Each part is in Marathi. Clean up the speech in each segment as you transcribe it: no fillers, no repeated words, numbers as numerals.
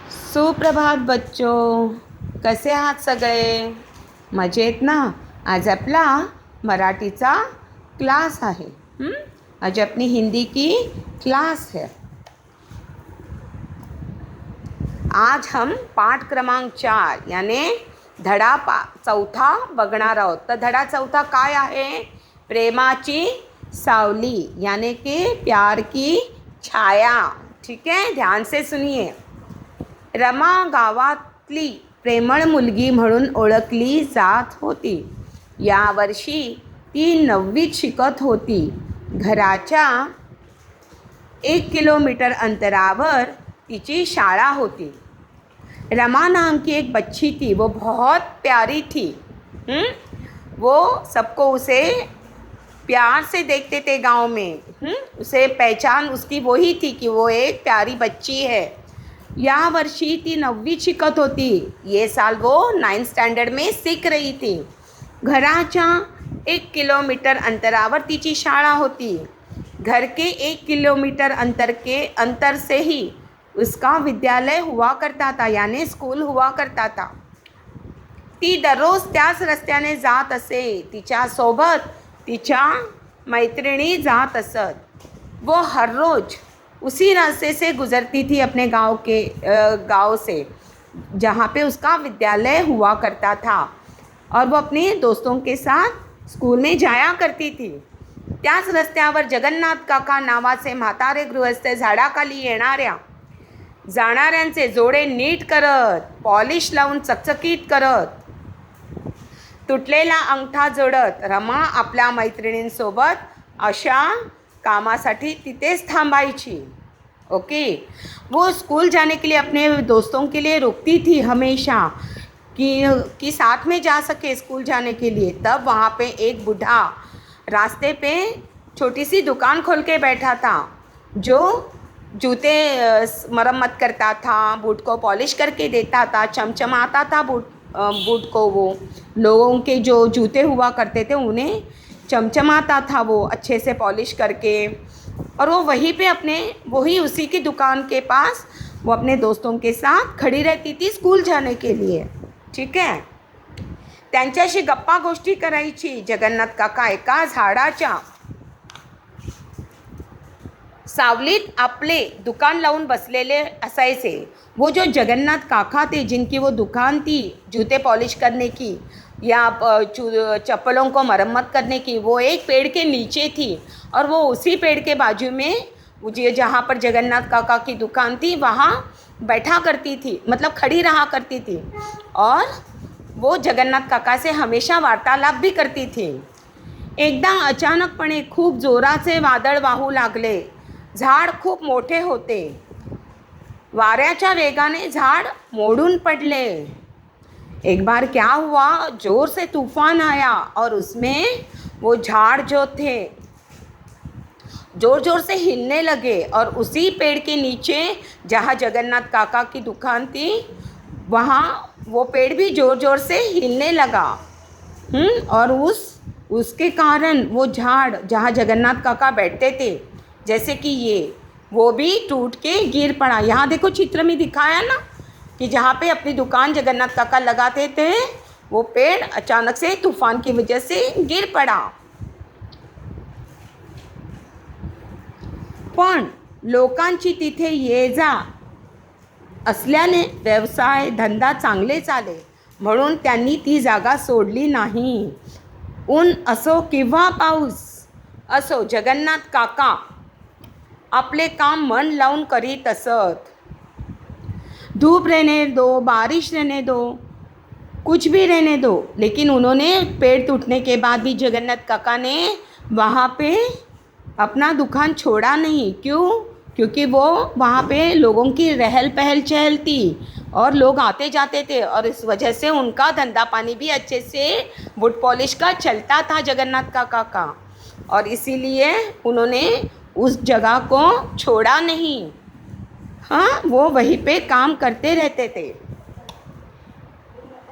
सुप्रभात बच्चों, कसे आहात सगळे? मजेत ना? आज आपला मराठीचा क्लास है। आज अपनी हिंदी की क्लास है। आज हम पाठ क्रमांक 4 यानी धडा चौथा बघणार आहोत। तर धडा चौथा काय आहे? प्रेमाची सावली यानी कि प्यार की छाया। ठीक है, ध्यान से सुनिए। रमा गावातली प्रेमळ मुलगी म्हणून ओळखली जात होती। यावर्षी ती 9वीत शिकत होती। घराच्या 1 किलोमीटर अंतरावर तिची शाळा होती। रमा नाम की एक बच्ची थी, वो बहुत प्यारी थी। वो सबको उसे प्यार से देखते थे गांव में। उसे पहचान उसकी वही थी कि वो एक प्यारी बच्ची है। या वर्षी ती 9वीत शिकत होती। ये साल वो 9th स्टँडर्ड में सीख रही थी। घराच्या 1 किलोमीटर अंतरावर तिची शाळा होती। घर के 1 किलोमीटर अंतर से ही उसका विद्यालय हुआ करता था, यानी स्कूल हुआ करता था। ती दररोज त्याच रस्त्याने जात असे। तिच्यासोबत तिच्या मैत्रिणी जात असत। वो हर रोज उसी रास्ते से गुज़रती थी अपने गांव से, जहाँ पे उसका विद्यालय हुआ करता था, और वो अपने दोस्तों के साथ स्कूल में जाया करती थी। त्याच रस्त्यावर जगन्नाथ काका नावाचे म्हातारे गृहस्थ झाडाखाली येणाऱ्या जाणाऱ्यांचे जोडे नीट करत, पॉलिश लावून चकचकीत करत, तुटलेला अंगठा जोडत रमा आपल्या मैत्रिणींसोबत अशा कामासाठी तिथेच थांबायची। ओके, वो स्कूल जाने के लिए अपने दोस्तों के लिए रुकती थी हमेशा कि साथ में जा सके स्कूल जाने के लिए। तब वहाँ पे एक बूढ़ा रास्ते पे छोटी सी दुकान खोल के बैठा था, जो जूते मरम्मत करता था, बूट को पॉलिश करके देता था, चमचमाता था बूट को। वो लोगों के जो जूते हुआ करते थे उन्हें चमचमाता था वो अच्छे से पॉलिश करके। और वो वहीं पे उसी की दुकान के पास वो अपने दोस्तों के साथ खड़ी रहती थी स्कूल जाने के लिए। ठीक है, त्यांच्याशी गप्पा गोष्टी करायची। जगन्नाथ काका एका झाडाच्या सावलीत आपले दुकान लावून बसलेले असायचे। वो जो जगन्नाथ काका थे, जिनकी वो दुकान थी जूते पॉलिश करने की या चप्पलों को मरम्मत करने की, वो एक पेड़ के नीचे थी। और वो उसी पेड़ के बाजू में जहाँ पर जगन्नाथ काका की दुकान थी वहाँ बैठा करती थी, मतलब खड़ी रहा करती थी। और वो जगन्नाथ काका से हमेशा वार्तालाप भी करती थी। एकदा अचानकपणे खूप जोराचे वादळ वाहू लागले। झाड खूप मोठे होते। वाऱ्याच्या वेगाने झाड मोडून पडले। एक बार क्या हुआ, जोर से तूफान आया और उसमें वो झाड़ जो थे जोर जोर से हिलने लगे। और उसी पेड़ के नीचे जहाँ जगन्नाथ काका की दुकान थी वहाँ वो पेड़ भी जोर जोर से हिलने लगा। और उसके कारण वो झाड़ जहाँ जगन्नाथ काका बैठते थे, जैसे कि वो भी टूट के गिर पड़ा। यहाँ देखो चित्र में दिखाया ना कि जहाँ पे अपनी दुकान जगन्नाथ काका लगाते थे, वो पेड़ अचानक से तूफान की वजह से गिर पड़ा। पण लोकांची तिथे ये जा असल्याने व्यवसाय धंदा चांगले चाले, म्हणून त्यांनी ती जागा सोडली नाही। ऊन असो किंवा पाऊस असो, जगन्नाथ काका आपले काम मन लावून करीत असत। धूप रहने दो, बारिश रहने दो, कुछ भी रहने दो, लेकिन उन्होंने पेड़ टूटने के बाद भी जगन्नाथ काका ने वहाँ पे अपना दुकान छोड़ा नहीं। क्यों? क्योंकि वो वहाँ पे लोगों की रहल पहल चहल थी और लोग आते जाते थे, और इस वजह से उनका धंधा पानी भी अच्छे से वुड पॉलिश का चलता था जगन्नाथ काका का। और इसीलिए उन्होंने उस जगह को छोड़ा नहीं। हाँ, वो वहीं पे काम करते रहते थे।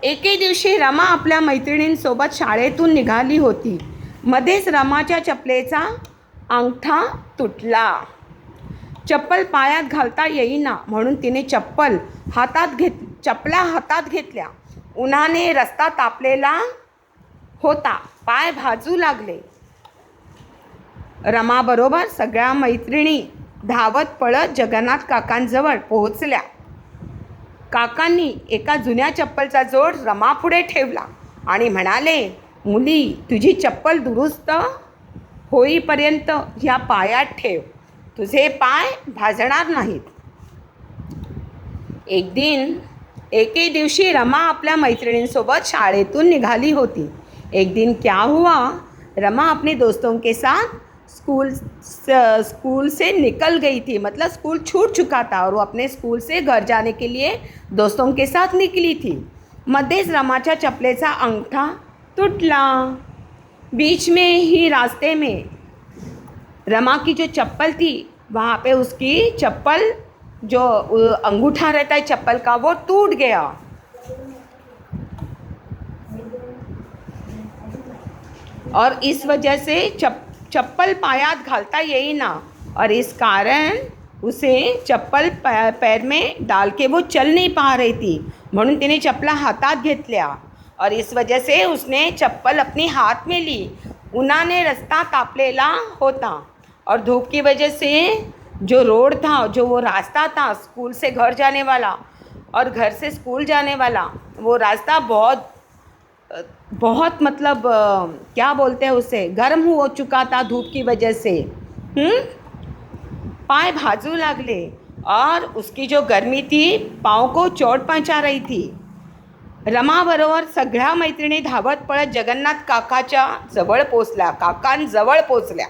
एके दिवशी रमा आपल्या मैत्रिणींसोबत शाळेतून निघाली होती। मध्येच रमाच्या चपलेचा अंगठा तुटला। चप्पल पायात घालता येईना म्हणून तिने चपला हातात घेतल्या. उन्हाने रस्ता तापलेला होता. पाय भाजू लागले. रमाबरोबर सगळ्या मैत्रिणी धावत पळत जगन्नाथ काकांजवळ पोहोचल्या. काकांनी एका जुन्या चप्पलचा जोड रमापुढे ठेवला आणि म्हणाले, मुली, तुझी चप्पल दुरुस्त होईपर्यंत ह्या पायात ठेव. तुझे पाय भाजणार नाहीत. एके दिवशी रमा आपल्या मैत्रिणींसोबत शाळेतून निघाली होती. एक दिन क्या हुआ, रमा अपने दोस्तों के साथ स्कूल से निकल गई थी. मतलब स्कूल छूट चुका था और वो अपने स्कूल से घर जाने के लिए दोस्तों के साथ निकली थी. मध्येच रमाच्या चपलेचा अंगठा टूटला. बीच में ही रास्ते में रमा की जो चप्पल थी वहाँ पे उसकी चप्पल जो अंगूठा रहता है चप्पल का वो टूट गया. और इस वजह से चप्पल पायात घालता येईना और इस कारण उसे चप्पल पैर में डाल के वो चल नहीं पा रही थी. म्हणून तिने चप्पला हातात घेतल्या और इस वजह से उसने चप्पल अपनी हाथ में ली. उन्हाने रास्ता तापलेला होता और धूप की वजह से जो रोड था, जो वो रास्ता था स्कूल से घर जाने वाला और घर से स्कूल जाने वाला, वो रास्ता बहुत मतलब क्या बोलते हैं उसे, गर्म हो चुका था धूप की वजह से. पाय भाजू लागले और उसकी जो गर्मी थी पाँव को चोट पहुंचा रही थी. रमाबरोबर सगळ्या मैत्रिणी धावत पळत जगन्नाथ काकाच्या जवळ पोचल्या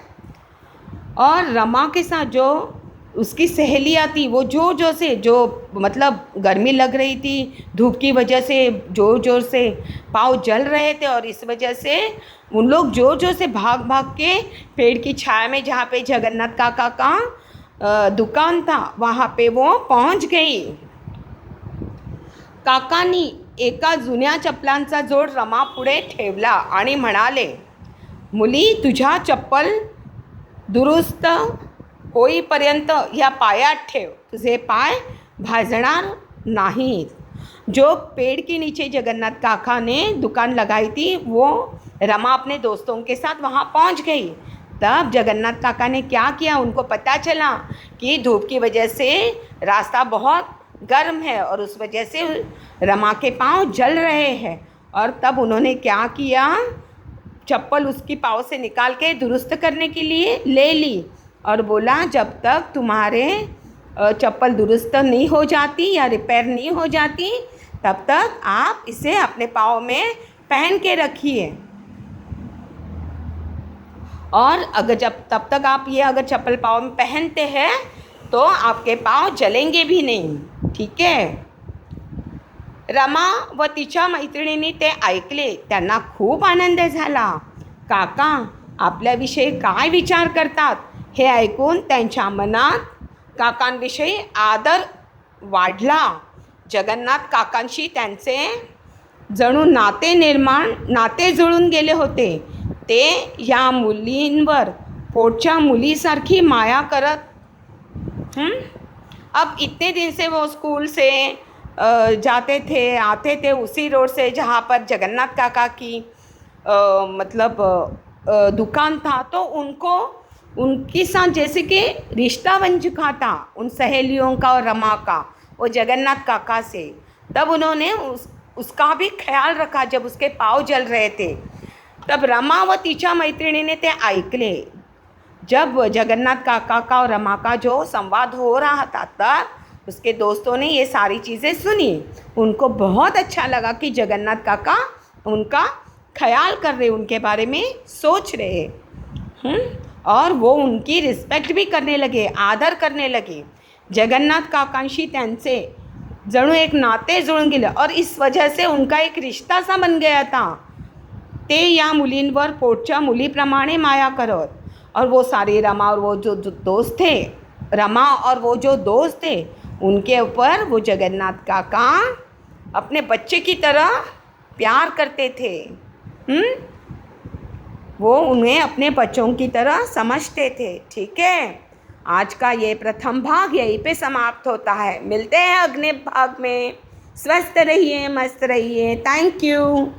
और रमा के साथ जो उसकी सहेलियाँ थी वो जो मतलब गर्मी लग रही थी, धूप की वजह से जोर से पाँव जल रहे थे और इस वजह से उन लोग जोर से भाग के पेड़ की छाया में जहाँ पे जगन्नाथ काका का दुकान था वहाँ पे वो पहुँच गई. काकांनी एका जुन्या चपलांचा जोड रमा पुढे ठेवला आणि म्हणाले, मुली, तुझ्या चप्पल दुरुस्त होईपर्यंत ह्या पायात ठेव. तुझे पाय भाजणार नाहीत. जो पेड़ के नीचे जगन्नाथ काका ने दुकान लगाई थी वो रमा अपने दोस्तों के साथ वहाँ पहुँच गई. तब जगन्नाथ काका ने क्या किया, उनको पता चला कि धूप की वजह से रास्ता बहुत गर्म है और उस वजह से रमा के पाँव जल रहे हैं. और तब उन्होंने क्या किया, चप्पल उसकी पाँव से निकाल के दुरुस्त करने के लिए ले ली और बोला, जब तक तुम्हारे चप्पल दुरुस्त नहीं हो जाती या रिपेयर नहीं हो जाती तब तक आप इसे अपने पाँव में पहन के रखिए. और तब तक आप ये अगर चप्पल पाँव में पहनते हैं तो आपके पाँव जलेंगे भी नहीं. ठीक है. रमा व तिच्या मैत्रिणींनी ते ऐकले. त्यांना खूप आनंद झाला. काका आपल्याविषयी काय विचार करतात हे ऐकून त्यांच्या मनात काकांविषयी आदर वाढला. जगन्नाथ काकांशी त्यांचे जणू नाते जुळून गेले होते. ते या मुलींवर पोटच्या मुलीसारखी माया करत. अब इतने दिन से वो स्कूल से जाते थे आते थे उसी रोड से जहाँ पर जगन्नाथ काका की दुकान था. तो उनके साथ जैसे कि रिश्ता बन चुका था उन सहेलियों का और रमा का वो जगन्नाथ काका से. तब उन्होंने उसका भी ख्याल रखा. जब उसके पाँव जल रहे थे तब रमा व तिच्या मैत्रिणीने ते ऐकले. जब जगन्नाथ काका का और रमा का जो संवाद हो रहा था तब उसके दोस्तों ने ये सारी चीज़ें सुनी. उनको बहुत अच्छा लगा कि जगन्नाथ काका उनका ख्याल कर रहे, उनके बारे में सोच रहे. और वो उनकी रिस्पेक्ट भी करने लगे, आदर करने लगे. जगन्नाथ काकांशी त्यांचे जणू एक नाते जुळून गेले और इस वजह से उनका एक रिश्ता सा बन गया था. ते या मुलींवर पोटच्या मुलीप्रमाणे माया करत. और वो सारे रमा और वो जो दोस्त थे, रमा और वो जो दोस्त थे उनके ऊपर वो जगन्नाथ काका अपने बच्चे की तरह प्यार करते थे. वो उन्हें अपने बच्चों की तरह समझते थे. ठीक है. आज का ये प्रथम भाग यहीं पे समाप्त होता है। मिलते हैं अगले भाग में। स्वस्थ रहिए, मस्त रहिए। Thank you.